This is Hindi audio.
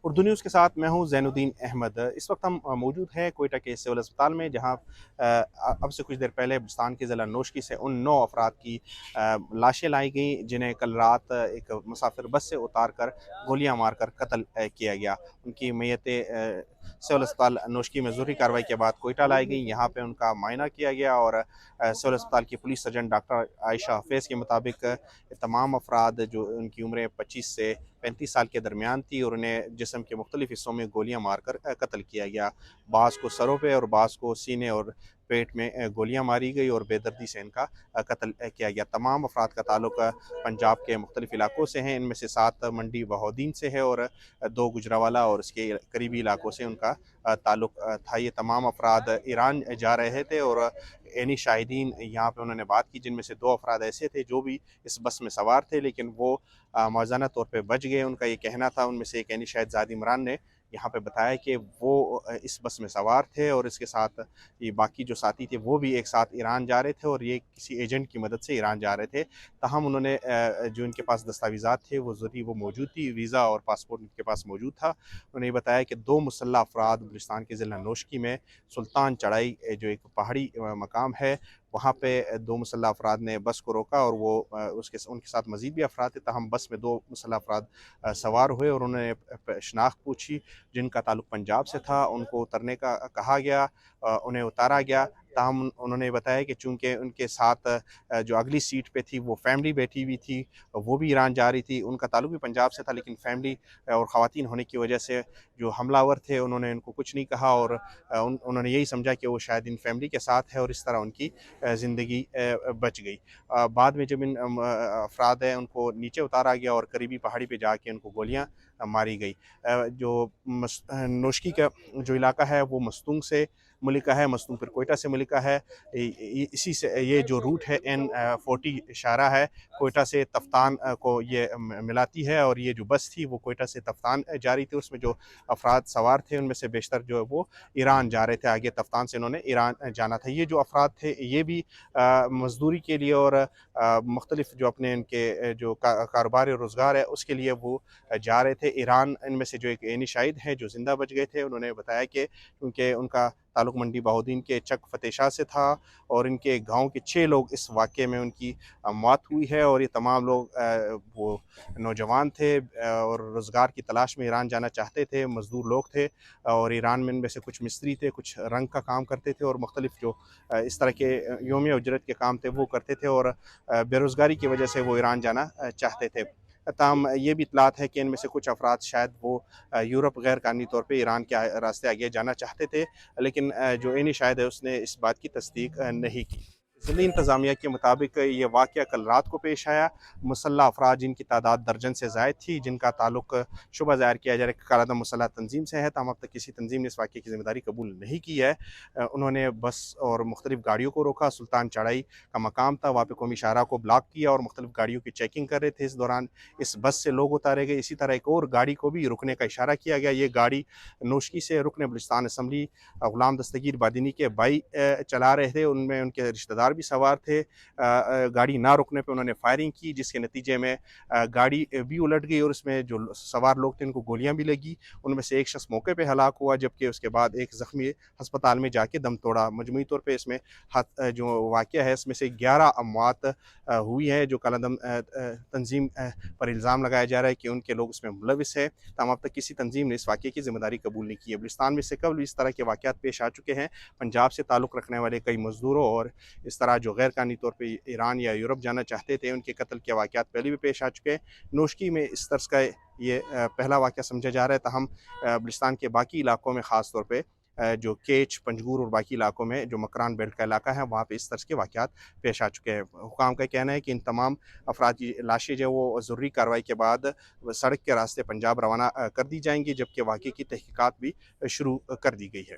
उर्दू न्यूज़ के साथ मैं हूं ज़ैनुद्दीन अहमद। इस वक्त हम मौजूद हैं कोयटा के सिविल अस्पताल में, जहां अब से कुछ देर पहले बलूचिस्तान के ज़िला नोशकी से उन 9 अफराद की लाशें लाई गई जिन्हें कल रात एक मुसाफिर बस से उतार कर गोलियां मारकर कत्ल किया गया। उनकी मैयतें सिविल अस्पताल नोशकी में ज़रूरी कार्रवाई के बाद कोयटा लाई गई। यहाँ पे उनका मायना किया गया और सिविल अस्पताल की police surgeon doctor Ayesha Hafeez के मुताबिक तमाम अफराद जो उनकी उम्रें 25 से 35 साल के दरमियान थी और उन्हें जिस्म के मुख्तलिफ हिस्सों में गोलियां मारकर कत्ल किया गया। बाज़ को सरों पे और बाज़ को सीने और पेट में गोलियां मारी गई और बेदर्दी से इनका कत्ल किया गया। तमाम अफराद का ताल्लुक पंजाब के मुख्तलिफ इलाकों से हैं। इनमें से 7 मंडी बहोदीन से है और 2 गुजरावाला और इसके करीबी इलाकों से उनका ताल्लुक था। ये तमाम अफराद ईरान जा रहे थे और एनी शाहिदीन यहाँ पे उन्होंने बात की, जिनमें से 2 अफराद ऐसे थे जो भी इस बस में सवार थे, लेकिन वो मौज़ाना तौर पे बच गए। उनका ये कहना था, उनमें से एक एनी शाहिद इमरान ने यहाँ पे बताया कि वो इस बस में सवार थे और इसके साथ ये बाकी जो साथी थे वो भी एक साथ ईरान जा रहे थे और ये किसी एजेंट की मदद से ईरान जा रहे थे। ताहम उन्होंने जो इनके पास दस्तावेज़ात थे वो ज़रूरी वो मौजूद थी, वीज़ा और पासपोर्ट इनके पास मौजूद था। उन्होंने ये बताया कि 2 मुसल्लह अफराद बलूचिस्तान के ज़िला नोशकी में सुल्तान चढ़ाई जो एक पहाड़ी मकाम है, वहाँ पे 2 मुसल्लह अफराद ने बस को रोका और वो उनके साथ मज़ीद भी अफराद थे। ताहम बस में 2 मुसल्लह अफराद सवार हुए और उन्होंने शनाख्त पूछी, जिनका ताल्लुक पंजाब से था। उनको उतरने का कहा गया, उन्हें उतारा गया। ताहम उन्होंने बताया कि चूँकि उनके साथ जो अगली सीट पे थी वो फैमिली बैठी हुई थी, वो भी ईरान जा रही थी। उनका ताल्लुक भी पंजाब से था, लेकिन फैमिली और ख़वातीन होने की वजह से जो हमलावर थे उन्होंने उनको कुछ नहीं कहा और उन्होंने यही समझा कि वो शायद इन फैमिली के साथ है और इस तरह उनकी ज़िंदगी बच गई। बाद में जब इन अफराद हैं उनको नीचे उतारा गया और करीबी पहाड़ी पे जाके उनको गोलियां मारी गई। जो नोशकी का जो इलाका है वो मस्तूंग से मुल्का है, मस्तूंग फिर कोयटा से मुल्का है। इसी से ये जो रूट है N40 इशारा है, कोयटा से तफ्तान को ये मिलाती है और ये जो बस थी वो कोयटा से तफ्तान जा रही थी। उसमें जो अफराद सवार थे उनमें से बेशतर जो है वो ईरान जा रहे थे। आगे तफ्तान से इन्होंने ईरान जाना था। ये जो अफराद थे ये भी मज़दूरी के लिए और मुख्तलिफ जो अपने इनके जो कारोबार रोज़गार है उसके लिए वो जा रहे थे ईरान। इनमें से जो एक एनी शाहिद हैं जो ज़िंदा बच गए थे, उन्होंने बताया कि क्योंकि उनका ताल्लुक मंडी बहाउद्दीन के चक फतेह से था और इनके गांव के 6 लोग इस वाक़े में उनकी मौत हुई है और ये तमाम लोग वो नौजवान थे और रोज़गार की तलाश में ईरान जाना चाहते थे, मज़दूर लोग थे और ईरान में इनमें से कुछ मिस्त्री थे, कुछ रंग का काम करते थे और मुख्तलिफ जो इस तरह के योमिया उजरत के काम थे वो करते थे और बेरोज़गारी की वजह से वो ईरान जाना चाहते थे। ताहम ये भी इतलात है कि इनमें से कुछ अफराद शायद वो यूरोप गैर कानूनी तौर पे ईरान के रास्ते आगे जाना चाहते थे, लेकिन जो एनी शाहिद है उसने इस बात की तस्दीक नहीं की। ज़िली इंतज़ामिया के मुताबिक ये वाक़या कल रात को पेश आया। मुसल्लह अफराद जिनकी तादाद दर्जन से ज़ायद थी, जिनका ताल्लुक शुबा ज़ाहिर किया जा रहा है कालादम मुसल्लह तंजीम से है, ताहम अब तक किसी तंजीम ने इस वाक़े की ज़िम्मेदारी कबूल नहीं की है। उन्होंने बस और मुख्तलिफ गाड़ियों को रोका। सुल्तान चढ़ाई का मकाम था, वहाँ पे कौमी शाहरा को ब्लॉक किया और मुख्तलिफ गाड़ियों की चेकिंग कर रहे थे। इस दौरान इस बस से लोग उतारे गए। इसी तरह एक और गाड़ी को भी रुकने का इशारा किया गया। ये गाड़ी नोशकी से रुकने बलूचिस्तान असम्बली ग़ुलाम दस्तगीर बादिनी के भाई चला रहे थे, उनमें उनके रिश्तेदार भी सवार थे। गाड़ी ना रुकने पे उन्होंने फायरिंग की, जिसके नतीजे में गाड़ी भी उलट गई और उसमें जो सवार लोग थे उनको गोलियां भी लगी। उनमें से एक शख्स मौके पे हलाक हुआ, जबकि उसके बाद एक ज़ख्मी अस्पताल में जाके दम तोड़ा। मजमूई तौर पे इसमें जो वाक़या है इसमें से 11 अमवात हुई है, जो कालादम तंजीम पर इल्ज़ाम लगाया जा रहा है कि उनके लोग इसमें मुलविस है। तमाम अब तक किसी तंजीम ने इस वाक़े की ज़िम्मेदारी कबूल नहीं की है। बलूचिस्तान में से कबल इस तरह के वाक़यात पेश आ चुके हैं। पंजाब से ताल्लुक़ रखने वाले कई मज़दूरों और इस तरह जो गैर कानूनी तौर पे ईरान या यूरोप जाना चाहते थे, उनके कत्ल के वाक़यात पहले भी पेश आ चुके हैं। नोशकी में इस तर्ज का ये पहला वाक़या समझा जा रहा है। ताहम बलूचिस्तान के बाकी इलाकों में ख़ास तौर पे जो केच, पंजगूर और बाकी इलाकों में जो मकरान बेल्ट का इलाका है वहाँ पे इस तरह के वाक़यात पेश आ चुके हैं। हुकाम का कहना है कि इन तमाम अफराद की लाशें जो वो ज़रूरी कार्रवाई के बाद सड़क के रास्ते पंजाब रवाना कर दी जाएंगी, जबकि वाक़े की तहकीकात भी शुरू कर दी गई है।